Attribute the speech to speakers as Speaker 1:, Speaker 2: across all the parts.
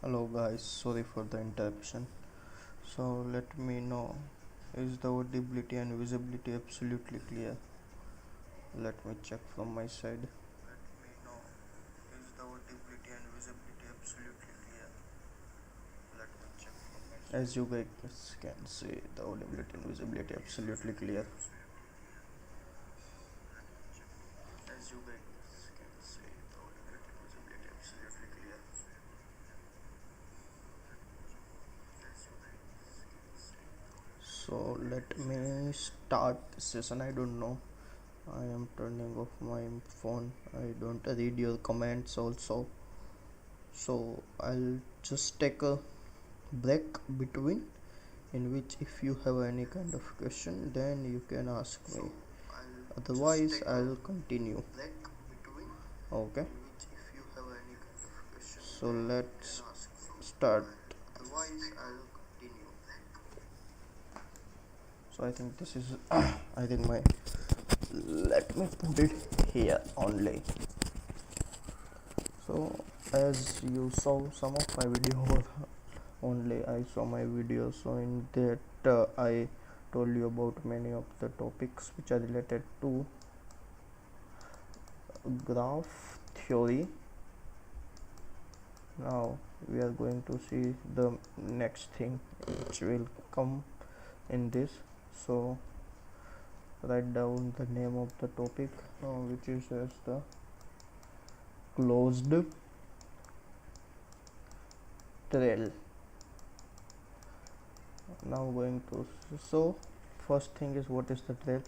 Speaker 1: Hello guys, sorry for the interruption. So let me know, is the audibility and visibility absolutely clear? Let me check from my side. Let me know, is the audibility and visibility absolutely clear? Let me check from my side. As you guys can see, the audibility and visibility absolutely clear. As you guys can see, the audibility and visibility absolutely clear. So let me start the session. I don't know. I am turning off my phone. I don't read your comments also. So I'll just take a break between, in which if you have any kind of question then you can ask me. Otherwise I'll continue. Okay. So let's start. So I think this is I think my let me put it here only. So as you saw some of my video only I saw my video, so in that I told you about many of the topics which are related to graph theory. Now we are going to see the next thing which will come in this. So write down the name of the topic, which is as the closed trail. Now going to, so first thing is, what is the trail?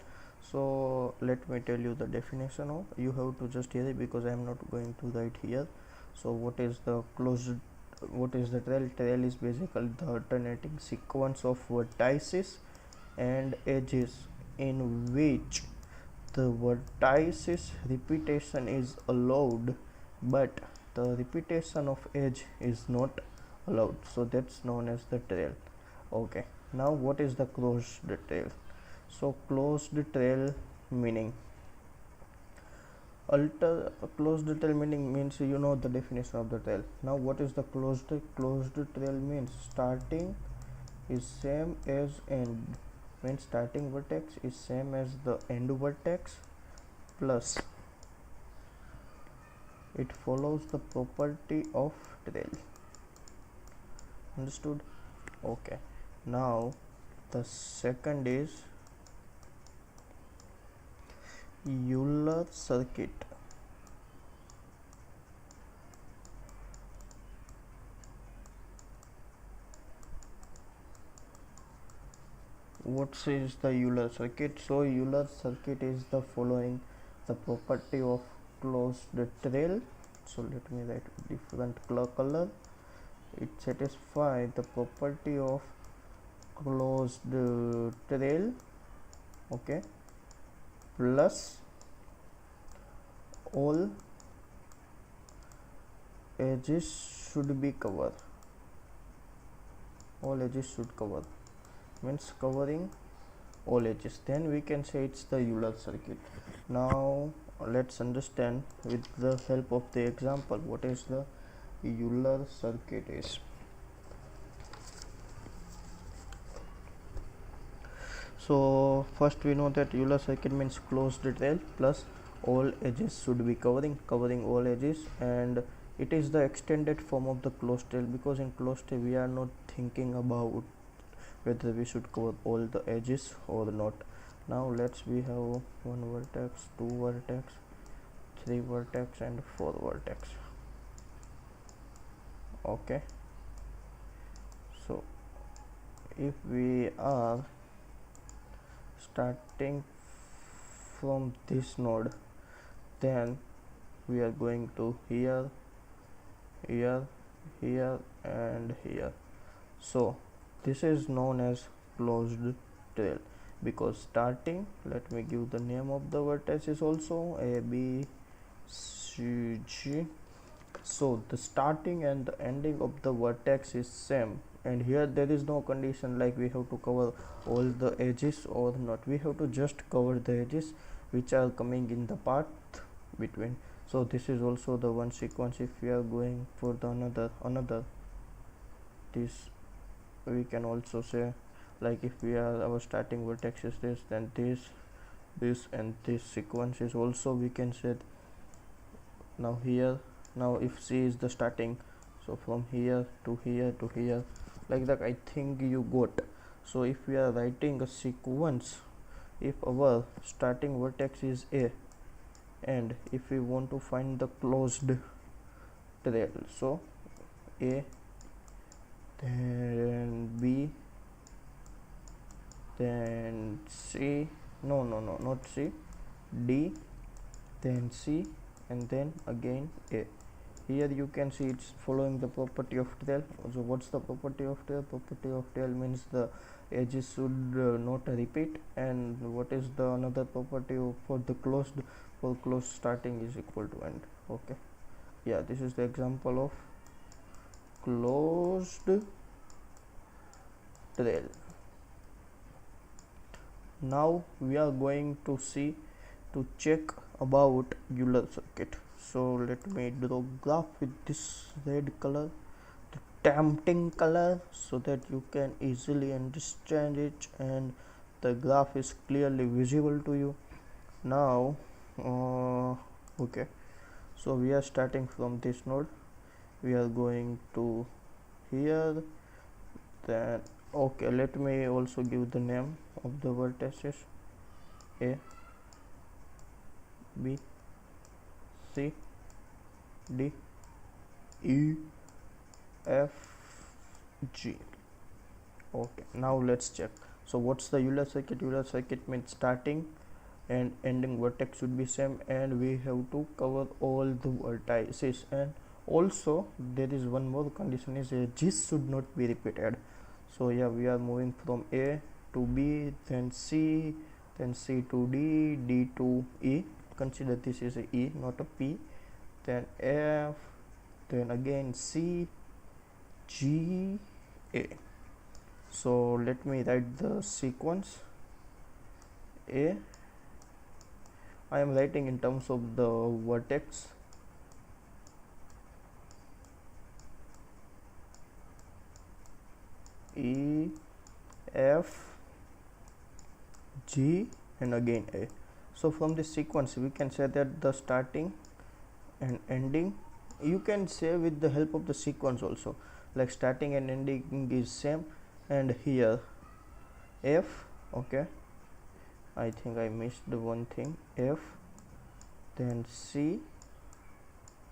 Speaker 1: So let me tell you the definition of, you have to just hear it because I am not going to write here. So what is the trail? Trail is basically the alternating sequence of vertices and edges in which the vertices repetition is allowed but the repetition of edge is not allowed, so that's known as the trail. Okay, now what is the closed trail? So closed trail meaning, closed trail meaning means, you know the definition of the trail. Now what is the closed trail means, starting is same as end, means starting vertex is same as the end vertex, plus it follows the property of trail. Understood? Okay, now the second is Euler circuit. What is the Euler circuit? So Euler circuit is the following the property of closed trail. So let me write different color. It satisfies the property of closed trail, okay, plus all edges should be covered. All edges should cover, means covering all edges, then we can say it's the Euler circuit. Now let's understand with the help of the example what is the Euler circuit is. So first we know that Euler circuit means closed trail plus all edges should be covering all edges, and it is the extended form of the closed trail, because in closed trail we are not thinking about whether we should cover all the edges or not. Now we have one vertex, two vertex, three vertex and four vertex. Okay, so if we are starting from this node, then we are going to here and here. So this is known as closed trail, because starting, let me give the name of the vertices also, A, B, C, G. So the starting and the ending of the vertex is same, and here there is no condition like we have to cover all the edges or not. We have to just cover the edges which are coming in the path between. So this is also the one sequence. If we are going for the another this we can also say, like if we are our starting vertex is this, then this and this sequence is also we can say. Now here, now if C is the starting, so from here to here to here, like that I think you got. So if we are writing a sequence, if our starting vertex is A, and if we want to find the closed trail, so A, then B, then C, no, not C, D, then C, and then again A. Here you can see it's following the property of tail. So what's the property of tail? Property of tail means the edges should not repeat. And what is the another property for the closed? For closed, starting is equal to end. Okay, yeah, this is the example of closed trail. Now we are going to see to check about Euler circuit. So let me draw graph with this red color, the tempting color, so that you can easily understand it and the graph is clearly visible to you. Now okay, so we are starting from this node, we are going to here, then okay, let me also give the name of the vertices: A, B, C, D, E, F, G. Okay, now let's check. So what's the Euler circuit? Euler circuit means starting and ending vertex should be same, and we have to cover all the vertices. And also there is one more condition, is edges should not be repeated. So yeah, we are moving from A to B, then C, then C to D, D to E. Consider this is a E, not a P. Then F, then again C, G, A. So let me write the sequence. A, I am writing in terms of the vertex. E, F, G, and again A. So from this sequence we can say that the starting and ending, you can say with the help of the sequence also, like starting and ending is same. And here F, okay, I think I missed the one thing, F, then C,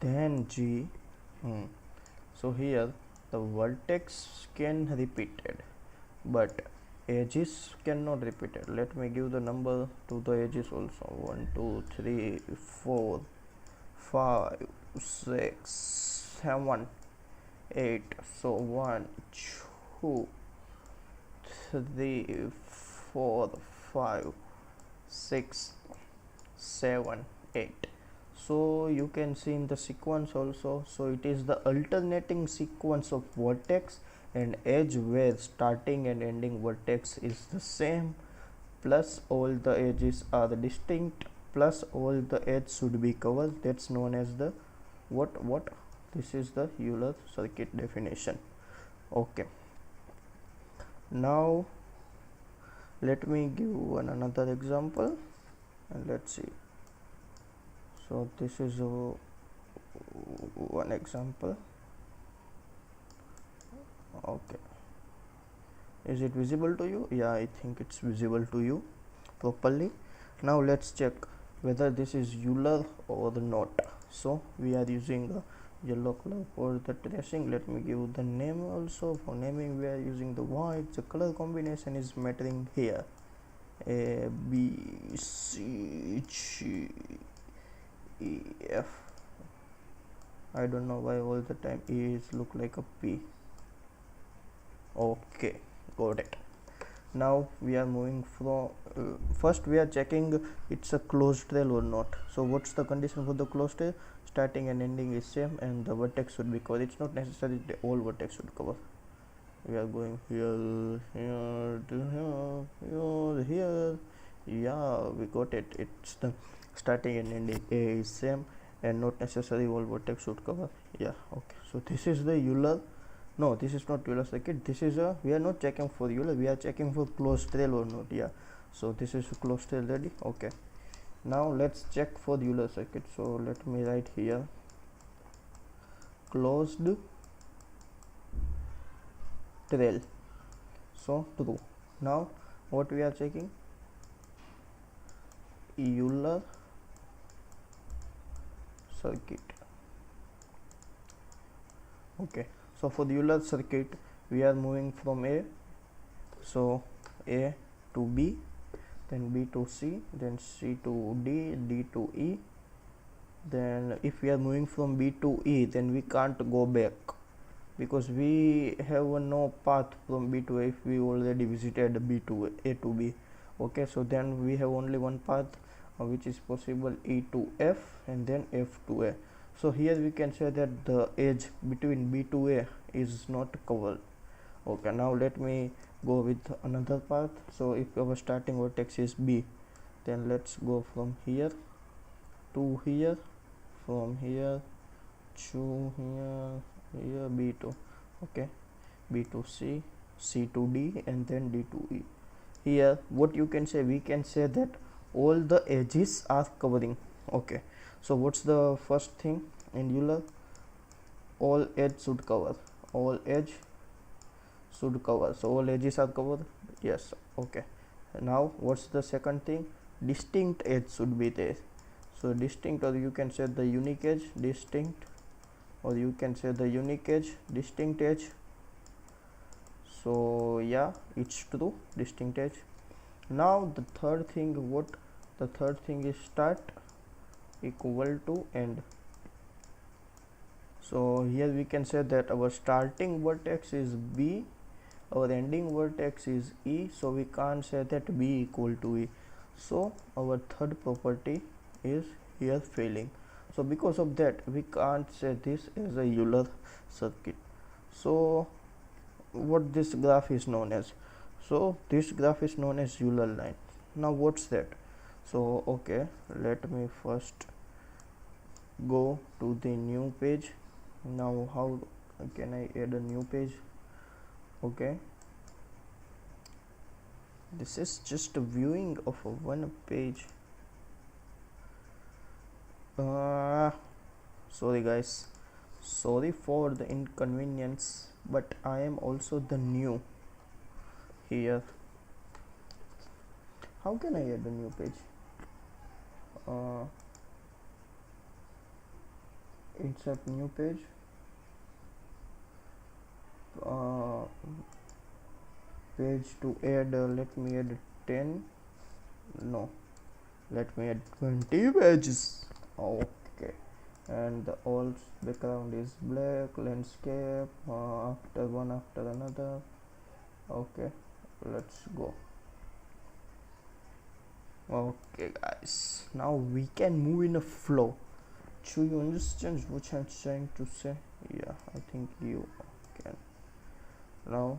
Speaker 1: then G. So here the vertex can repeated, but edges cannot repeat it. Let me give the number to the edges also: 1 2 3 4 5 6 7 8. So 1 2 3 4 5 6 7 8. So you can see in the sequence also, so it is the alternating sequence of vertex and edge where starting and ending vertex is the same, plus all the edges are distinct, plus all the edges should be covered. That's known as the what this is the Euler circuit definition. Okay, now let me give another example and let's see. So this is one example. Okay, is it visible to you? Yeah, I think it's visible to you properly. Now let's check whether this is Euler or not. So we are using a yellow color for the tracing. Let me give the name also. For naming we are using the white. The color combination is mattering here: A, B, C, G, E, F. I don't know why all the time E is look like a P. Okay, got it. Now we are moving from first we are checking it's a closed trail or not. So what's the condition for the closed trail? Starting and ending is same and the vertex should be covered. It's not necessary that all vertex should cover. We are going here, here to here, here. Yeah, we got it. It's the starting and ending A is same and not necessary all vertex should cover. Yeah, okay. So this is the Euler No, this is not Euler circuit. This is a, we are not checking for Euler, we are checking for closed rail or not. Yeah, so this is closed rail ready. Okay, now let's check for the Euler circuit. So let me write here closed trail. So true. Now what we are checking? Euler circuit. Okay, so for the Euler circuit we are moving from A, so A to B, then B to C, then C to D, D to E. Then if we are moving from B to E, then we can't go back because we have no path from B to A if we already visited B to A to B. Okay, so then we have only one path which is possible, E to F and then F to A. So here we can say that the edge between B to A is not covered. Okay, now let me go with another path. So if our starting vertex is B, then let's go from here to here, from here to here B to, okay, B to C, C to D and then D to E. Here what you can say, we can say that all the edges are covering. Okay, so what's the first thing in Euler? All edge should cover, all edge should cover, so all edges are covered. Yes, okay. Now what's the second thing? Distinct edge should be there. So distinct, or you can say the unique edge, distinct, or you can say the unique edge, distinct edge. So yeah, it's true, distinct edge. Now the third thing, what the third thing is start equal to end. So here we can say that our starting vertex is B, our ending vertex is E, so we can't say that B equal to E. So our third property is here failing. So because of that we can't say this as a Euler circuit. So what this graph is known as? So this graph is known as Euler line. Now what's that? So okay, let me first go to the new page. Now how can I add a new page? Okay, this is just a viewing of a one page. Sorry guys, sorry for the inconvenience, but I am also the new here. How can I add a new page? Insert new page, page to add, let me add 10, no, let me add 20 pages. Okay, and the all background is black, landscape, after one after another. Okay, let's go. Okay guys, now we can move in a flow. Do you understand what I'm trying to say? Yeah, I think you can. Now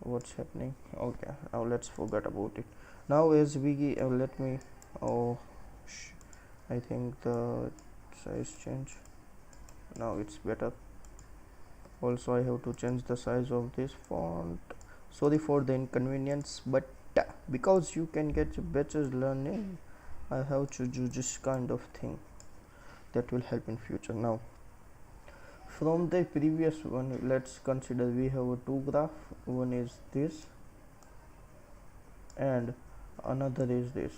Speaker 1: what's happening? Okay, now let's forget about it. Now as we let me, oh I think the size change, now it's better. Also I have to change the size of this font. Sorry for the inconvenience, but because you can get better learning, I have to do this kind of thing that will help in future. Now from the previous one, let's consider we have a two graph. One is this and another is this.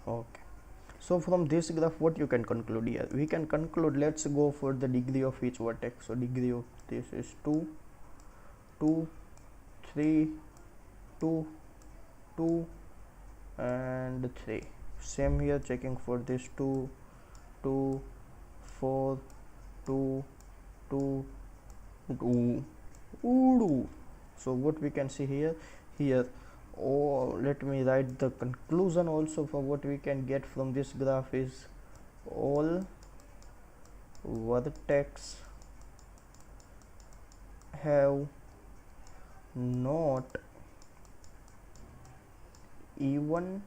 Speaker 1: Okay, so from this graph what you can conclude here? We can conclude, let's go for the degree of each vertex. So degree of this is 2, 2, 3, 2, 2 and 3. Same here, checking for this 2, 2, 4, 2, 2, 2, 2. So what we can see here, oh, let me write the conclusion also for what we can get from this graph is all vertex have not even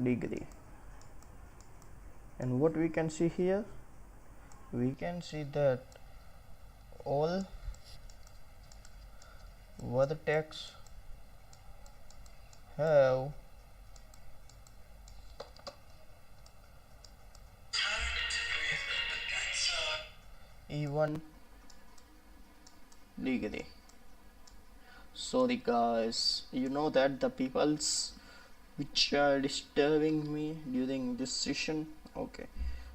Speaker 1: degree. And what we can see here, we can see that all vertex have even degree. Sorry guys, you know that the peoples which are disturbing me during this session. Okay,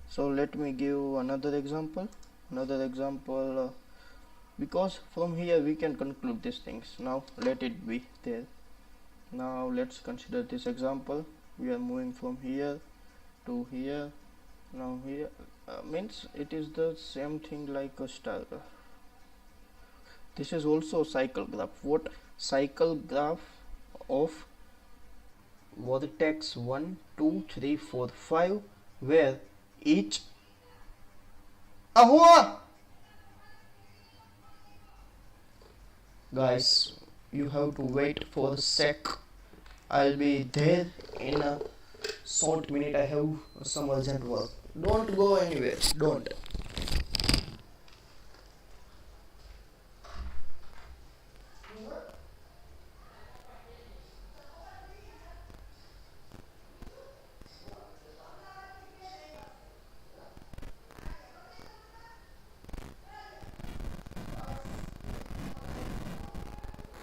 Speaker 1: so let me give another example, because from here we can conclude these things. Now let it be there. Now let's consider this example. We are moving from here to here. Now here means it is the same thing like a star graph. This is also a cycle graph. What? Cycle graph of vertex 1 2 3 4 5, where each guys, you have to wait for a sec. I'll be there in a short minute. I have some urgent work. Don't go anywhere. Don't.